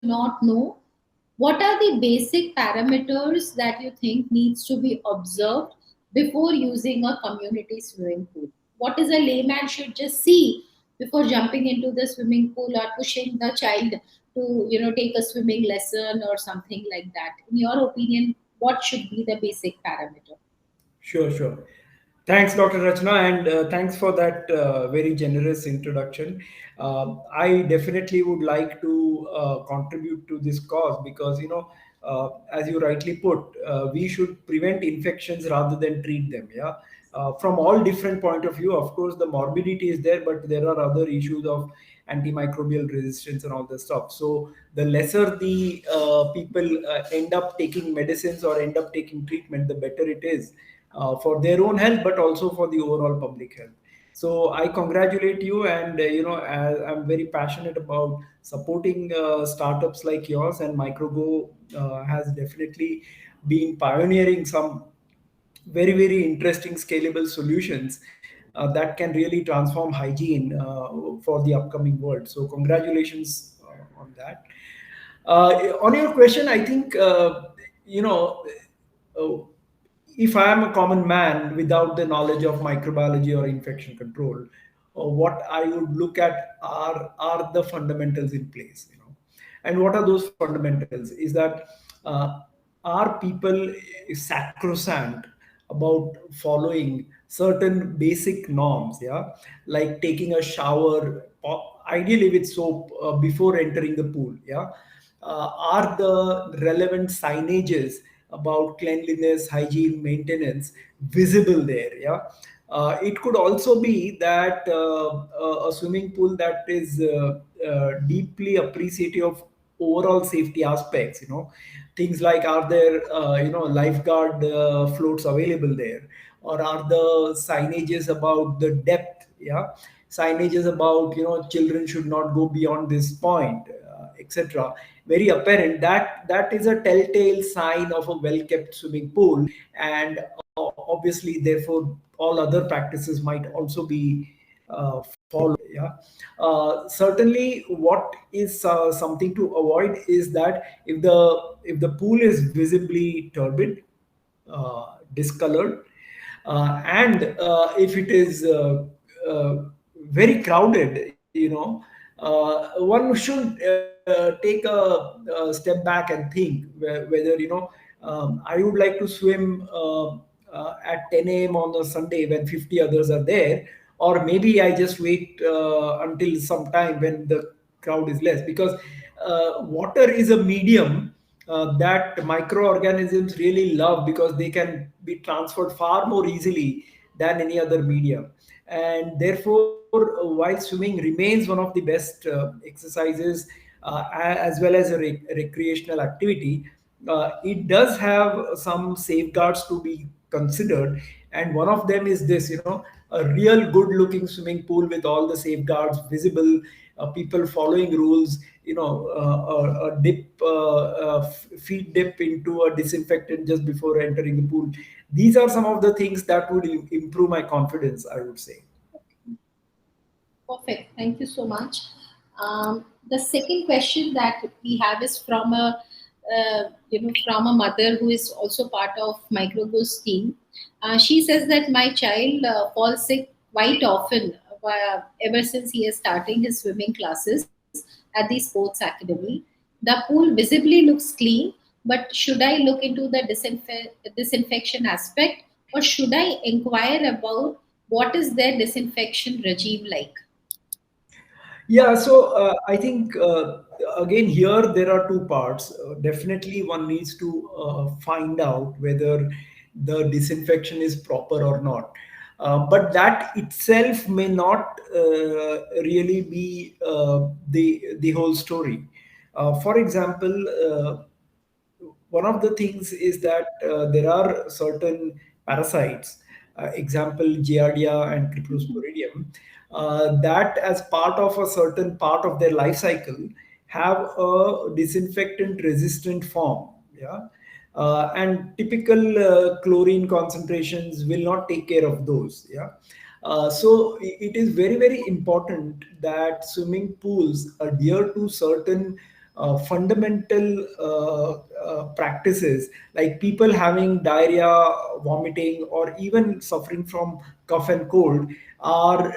not know, what are the basic parameters that you think needs to be observed before using a community swimming pool? What is a layman should just see before jumping into the swimming pool or pushing the child to, take a swimming lesson or something like that? In your opinion, what should be the basic parameter? Sure, sure. Thanks, Dr. Rachna, and thanks for that very generous introduction. I definitely would like to contribute to this cause because, as you rightly put, we should prevent infections rather than treat them. Yeah, from all different point of view. Of course, the morbidity is there, but there are other issues of antimicrobial resistance and all the stuff. So the lesser the people end up taking medicines or end up taking treatment, the better it is for their own health, but also for the overall public health. So I congratulate you, and I'm very passionate about supporting startups like yours, and Microgo has definitely been pioneering some very interesting scalable solutions that can really transform hygiene for the upcoming world. So congratulations on that. On your question, I think you know uh, if I am a common man without the knowledge of microbiology or infection control, what I would look at are the fundamentals in place. And what are those fundamentals? Is that uh, are people sacrosanct about following certain basic norms? Yeah, like taking a shower, ideally with soap, before entering the pool. Yeah, are the relevant signages about cleanliness, hygiene, maintenance visible there? Yeah. It could also be that a swimming pool that is deeply appreciative of overall safety aspects. Things like, are there lifeguard floats available there, or are the signages about the depth? Yeah, signages about children should not go beyond this point, etc., very apparent. That is a telltale sign of a well kept swimming pool, and obviously therefore all other practices might also be followed. Yeah. Certainly what is something to avoid is that if the pool is visibly turbid, discolored, and if it is very crowded, one should take a step back and think whether I would like to swim at 10 a.m. on a Sunday when 50 others are there, or maybe I just wait until some time when the crowd is less, because water is a medium that microorganisms really love, because they can be transferred far more easily than any other medium. And therefore, while swimming remains one of the best exercises, as well as a recreational activity, it does have some safeguards to be considered. And one of them is this: a real good looking swimming pool with all the safeguards visible, people following rules, a dip, feet dip into a disinfectant just before entering the pool. These are some of the things that would improve my confidence, I would say. Perfect. Thank you so much. The second question that we have is from from a mother who is also part of Microgo's team. She says that my child falls sick quite often ever since he is starting his swimming classes at the sports academy. The pool visibly looks clean, but should I look into the disinfection aspect, or should I inquire about what is their disinfection regime like? Yeah, so I think again here there are two parts. Definitely, one needs to find out whether the disinfection is proper or not. But that itself may not really be the whole story. For example, one of the things is that there are certain parasites, example Giardia and Cryptosporidium, that as part of a certain part of their life cycle have a disinfectant resistant form. Yeah. And typical chlorine concentrations will not take care of those. Yeah. So it is very important that swimming pools adhere to certain fundamental practices like people having diarrhea, vomiting, or even suffering from cough and cold are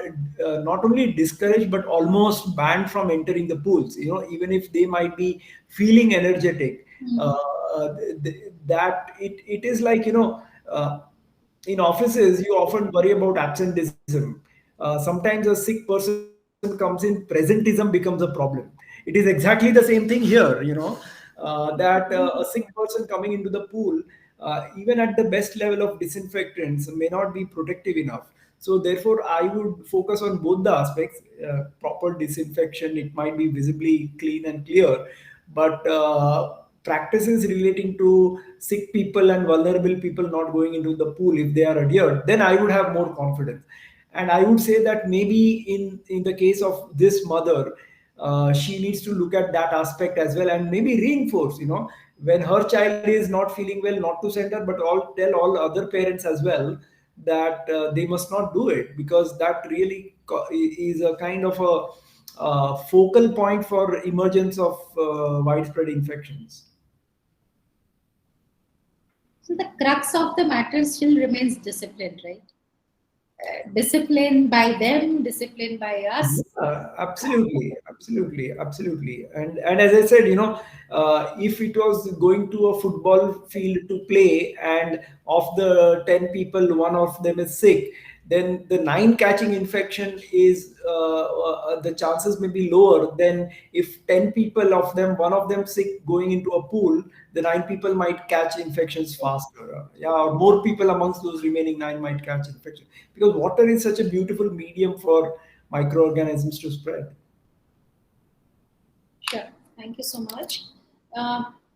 not only discouraged but almost banned from entering the pools. Even if they might be feeling energetic, uh, that it is like, in offices you often worry about absenteeism. Sometimes a sick person comes in, presentism becomes a problem. It is exactly the same thing here, that a sick person coming into the pool, even at the best level of disinfectants, may not be protective enough. So therefore I would focus on both the aspects. Proper disinfection, it might be visibly clean and clear, but practices relating to sick people and vulnerable people not going into the pool, if they are adhered, then I would have more confidence. And I would say that maybe in the case of this mother, she needs to look at that aspect as well, and maybe reinforce, when her child is not feeling well, not to send her, but tell all other parents as well that they must not do it, because that really is a kind of a focal point for emergence of widespread infections. So the crux of the matter still remains discipline, right? Discipline by them, discipline by us. Absolutely, absolutely, absolutely. And as I said, if it was going to a football field to play, and of the 10 people, one of them is sick, then the nine catching infection is the chances may be lower than if 10 people, of them one of them sick, going into a pool. The 9 people might catch infections faster. Yeah, or more people amongst those remaining nine might catch infection, because water is such a beautiful medium for microorganisms to spread. Sure. Thank you so much.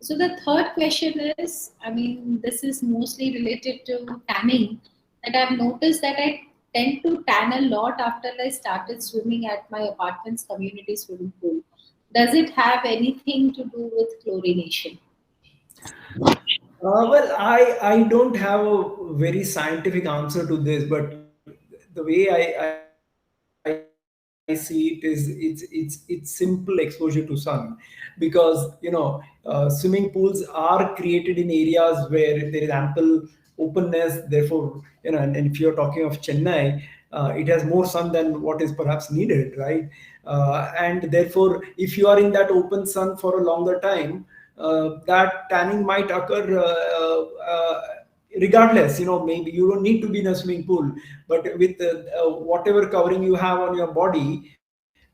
So the third question is, I mean, this is mostly related to tanning. That I've noticed that I tend to tan a lot after I started swimming at my apartment's community swimming pool. Does it have anything to do with chlorination? Well, I don't have a very scientific answer to this, but the way I see it is it's simple exposure to sun, because swimming pools are created in areas where there is ample openness. Therefore, and if you're talking of Chennai, it has more sun than what is perhaps needed, right? And therefore, if you are in that open sun for a longer time, that tanning might occur, regardless. Maybe you don't need to be in a swimming pool, but with whatever covering you have on your body,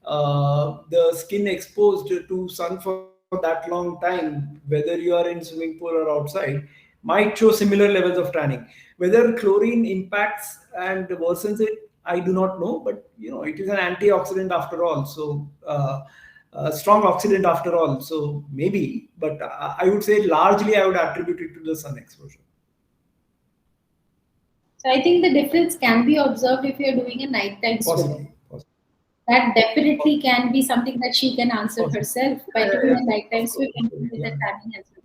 the skin exposed to sun for that long time, whether you are in swimming pool or outside, might show similar levels of tanning. Whether chlorine impacts and worsens it, I do not know, but it is an antioxidant after all. So a strong oxidant after all. So maybe, but I would say largely I would attribute it to the sun exposure. So I think the difference can be observed if you're doing a nighttime swimming. Possibly, possibly, That definitely can be something that she can answer possibly. herself by Yeah, doing yeah, a yeah. nighttime Of course, swimming of course. with the Yeah. tanning as well.